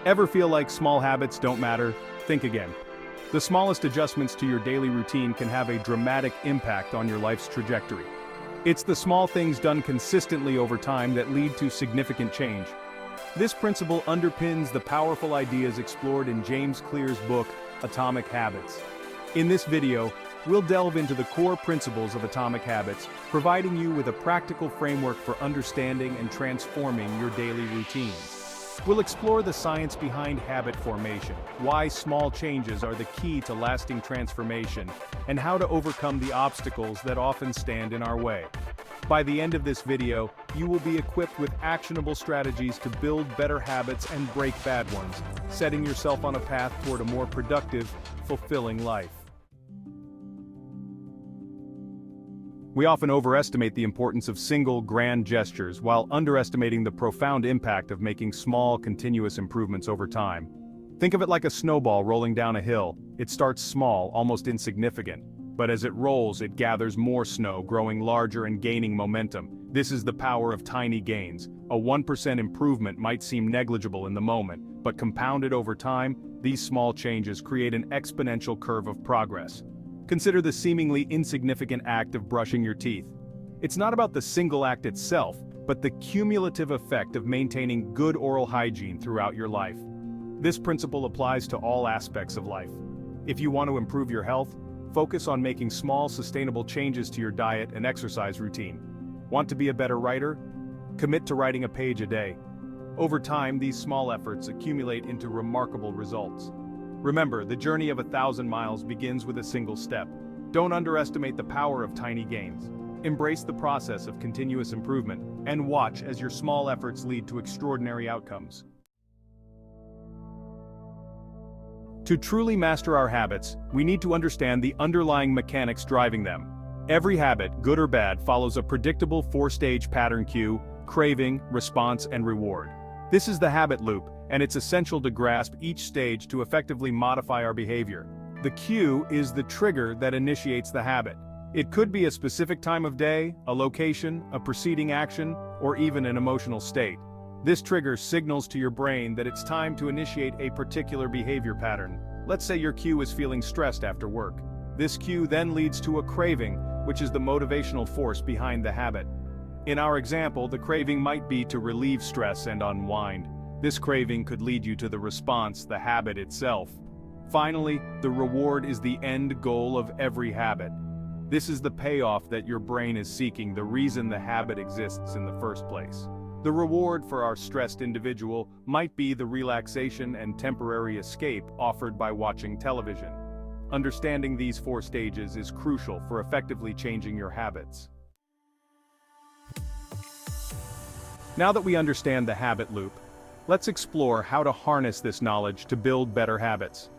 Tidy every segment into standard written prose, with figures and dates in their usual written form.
Ever feel like small habits don't matter? Think again. The smallest adjustments to your daily routine can have a dramatic impact on your life's trajectory. It's the small things done consistently over time that lead to significant change. This principle underpins the powerful ideas explored in James Clear's book, Atomic Habits. In this video, we'll delve into the core principles of atomic habits, providing you with a practical framework for understanding and transforming your daily routines. We'll explore the science behind habit formation, why small changes are the key to lasting transformation, and how to overcome the obstacles that often stand in our way. By the end of this video, you will be equipped with actionable strategies to build better habits and break bad ones, setting yourself on a path toward a more productive, fulfilling life. We often overestimate the importance of single, grand gestures while underestimating the profound impact of making small, continuous improvements over time. Think of it like a snowball rolling down a hill. It starts small, almost insignificant, but as it rolls, it gathers more snow, growing larger and gaining momentum. This is the power of tiny gains. A 1% improvement might seem negligible in the moment, but compounded over time, these small changes create an exponential curve of progress. Consider the seemingly insignificant act of brushing your teeth. It's not about the single act itself, but the cumulative effect of maintaining good oral hygiene throughout your life. This principle applies to all aspects of life. If you want to improve your health, focus on making small, sustainable changes to your diet and exercise routine. Want to be a better writer? Commit to writing a page a day. Over time, these small efforts accumulate into remarkable results. Remember, the journey of 1,000 miles begins with a single step. Don't underestimate the power of tiny gains. Embrace the process of continuous improvement, and watch as your small efforts lead to extraordinary outcomes. To truly master our habits, we need to understand the underlying mechanics driving them. Every habit, good or bad, follows a predictable 4-stage pattern cue: craving, response, and reward. This is the habit loop, and it's essential to grasp each stage to effectively modify our behavior. The cue is the trigger that initiates the habit. It could be a specific time of day, a location, a preceding action, or even an emotional state. This trigger signals to your brain that it's time to initiate a particular behavior pattern. Let's say your cue is feeling stressed after work. This cue then leads to a craving, which is the motivational force behind the habit. In our example, the craving might be to relieve stress and unwind. This craving could lead you to the response, the habit itself. Finally, the reward is the end goal of every habit. This is the payoff that your brain is seeking, the reason the habit exists in the first place. The reward for our stressed individual might be the relaxation and temporary escape offered by watching television. Understanding these 4 stages is crucial for effectively changing your habits. Now that we understand the habit loop, let's explore how to harness this knowledge to build better habits.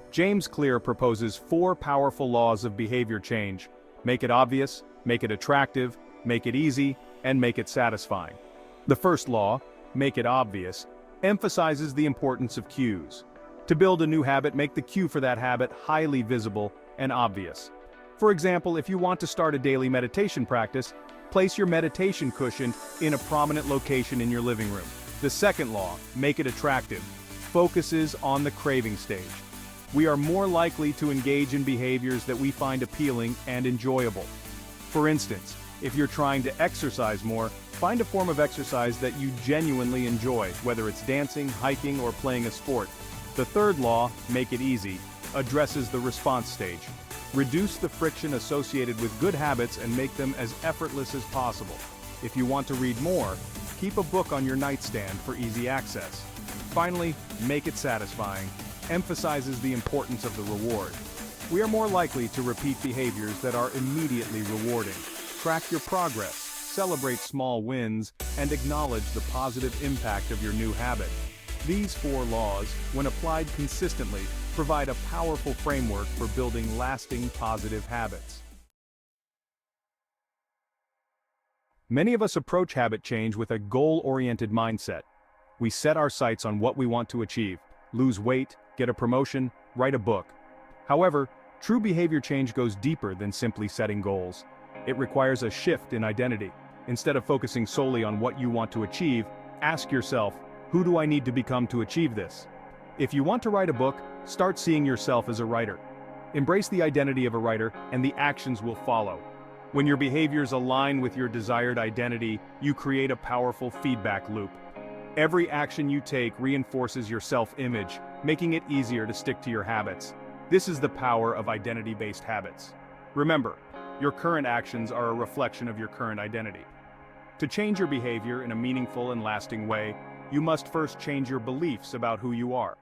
James Clear proposes 4 powerful laws of behavior change: make it obvious, make it attractive, make it easy, and make it satisfying. The first law, make it obvious, emphasizes the importance of cues. To build a new habit, make the cue for that habit highly visible and obvious. For example, if you want to start a daily meditation practice, place your meditation cushion in a prominent location in your living room. The second law, make it attractive, focuses on the craving stage. We are more likely to engage in behaviors that we find appealing and enjoyable. For instance, if you're trying to exercise more, find a form of exercise that you genuinely enjoy, whether it's dancing, hiking, or playing a sport. The third law, make it easy, addresses the response stage. Reduce the friction associated with good habits and make them as effortless as possible. If you want to read more, keep a book on your nightstand for easy access. Finally, make it satisfying, emphasizes the importance of the reward. We are more likely to repeat behaviors that are immediately rewarding. Track your progress, celebrate small wins, and acknowledge the positive impact of your new habit. These 4 laws, when applied consistently, provide a powerful framework for building lasting positive habits. Many of us approach habit change with a goal-oriented mindset. We set our sights on what we want to achieve: lose weight, get a promotion, write a book. However, true behavior change goes deeper than simply setting goals. It requires a shift in identity. Instead of focusing solely on what you want to achieve, ask yourself, who do I need to become to achieve this? If you want to write a book, start seeing yourself as a writer. Embrace the identity of a writer, and the actions will follow. When your behaviors align with your desired identity, you create a powerful feedback loop. Every action you take reinforces your self-image, making it easier to stick to your habits. This is the power of identity-based habits. Remember, your current actions are a reflection of your current identity. To change your behavior in a meaningful and lasting way, you must first change your beliefs about who you are.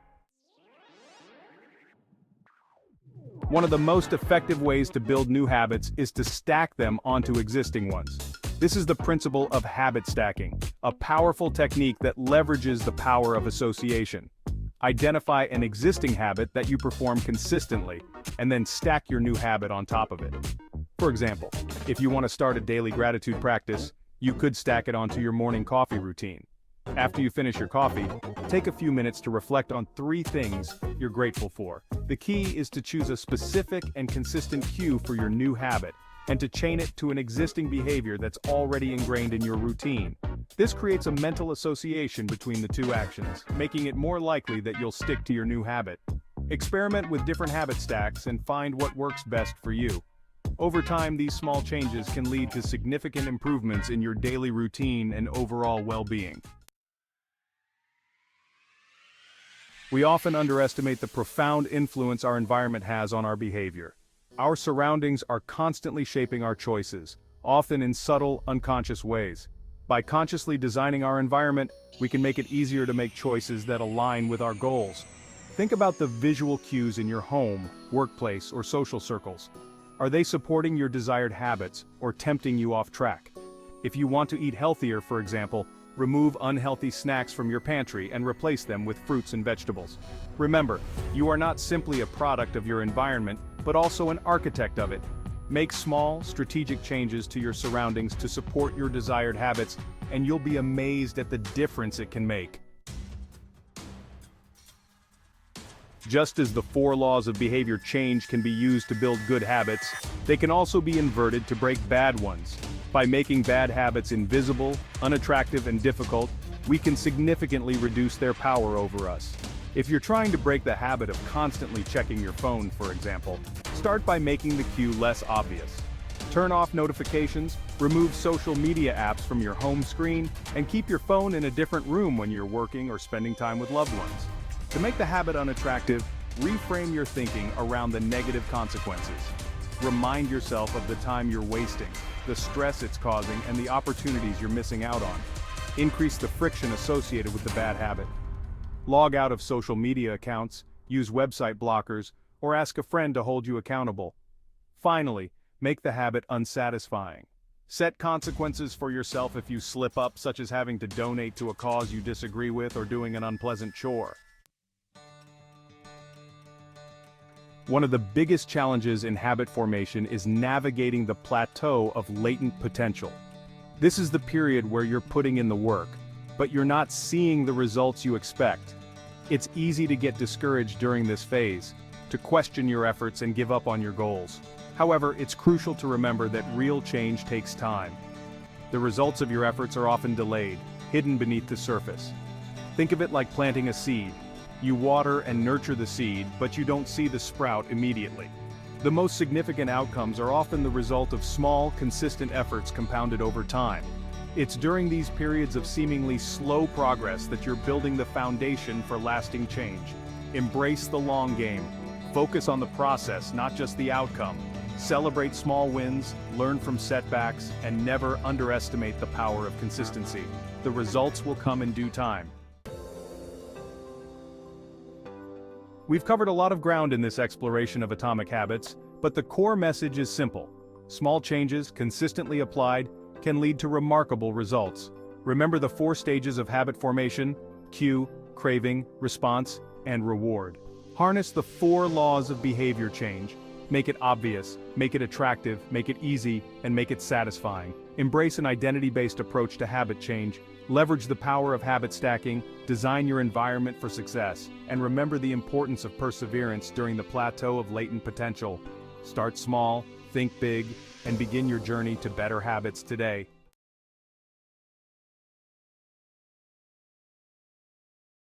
One of the most effective ways to build new habits is to stack them onto existing ones. This is the principle of habit stacking, a powerful technique that leverages the power of association. Identify an existing habit that you perform consistently, and then stack your new habit on top of it. For example, if you want to start a daily gratitude practice, you could stack it onto your morning coffee routine. After you finish your coffee, take a few minutes to reflect on 3 things you're grateful for. The key is to choose a specific and consistent cue for your new habit, and to chain it to an existing behavior that's already ingrained in your routine. This creates a mental association between the 2 actions, making it more likely that you'll stick to your new habit. Experiment with different habit stacks and find what works best for you. Over time, these small changes can lead to significant improvements in your daily routine and overall well-being. We often underestimate the profound influence our environment has on our behavior. Our surroundings are constantly shaping our choices, often in subtle, unconscious ways. By consciously designing our environment, we can make it easier to make choices that align with our goals. Think about the visual cues in your home, workplace, or social circles. Are they supporting your desired habits or tempting you off track? If you want to eat healthier, for example, remove unhealthy snacks from your pantry and replace them with fruits and vegetables. Remember, you are not simply a product of your environment, but also an architect of it. Make small, strategic changes to your surroundings to support your desired habits, and you'll be amazed at the difference it can make. Just as the 4 laws of behavior change can be used to build good habits, they can also be inverted to break bad ones. By making bad habits invisible, unattractive, and difficult, we can significantly reduce their power over us. If you're trying to break the habit of constantly checking your phone, for example, start by making the cue less obvious. Turn off notifications, remove social media apps from your home screen, and keep your phone in a different room when you're working or spending time with loved ones. To make the habit unattractive, reframe your thinking around the negative consequences. Remind yourself of the time you're wasting, the stress it's causing, and the opportunities you're missing out on. Increase the friction associated with the bad habit. Log out of social media accounts, use website blockers, or ask a friend to hold you accountable. Finally, make the habit unsatisfying. Set consequences for yourself if you slip up, such as having to donate to a cause you disagree with or doing an unpleasant chore. One of the biggest challenges in habit formation is navigating the plateau of latent potential. This is the period where you're putting in the work, but you're not seeing the results you expect. It's easy to get discouraged during this phase, to question your efforts and give up on your goals. However, it's crucial to remember that real change takes time. The results of your efforts are often delayed, hidden beneath the surface. Think of it like planting a seed. You water and nurture the seed, but you don't see the sprout immediately. The most significant outcomes are often the result of small, consistent efforts compounded over time. It's during these periods of seemingly slow progress that you're building the foundation for lasting change. Embrace the long game. Focus on the process, not just the outcome. Celebrate small wins, learn from setbacks, and never underestimate the power of consistency. The results will come in due time. We've covered a lot of ground in this exploration of atomic habits, but the core message is simple. Small changes, consistently applied, can lead to remarkable results. Remember the 4 stages of habit formation: cue, craving, response, and reward. Harness the 4 laws of behavior change. Make it obvious, make it attractive, make it easy, and make it satisfying. Embrace an identity-based approach to habit change. Leverage the power of habit stacking, design your environment for success, and remember the importance of perseverance during the plateau of latent potential. Start small, think big, and begin your journey to better habits today.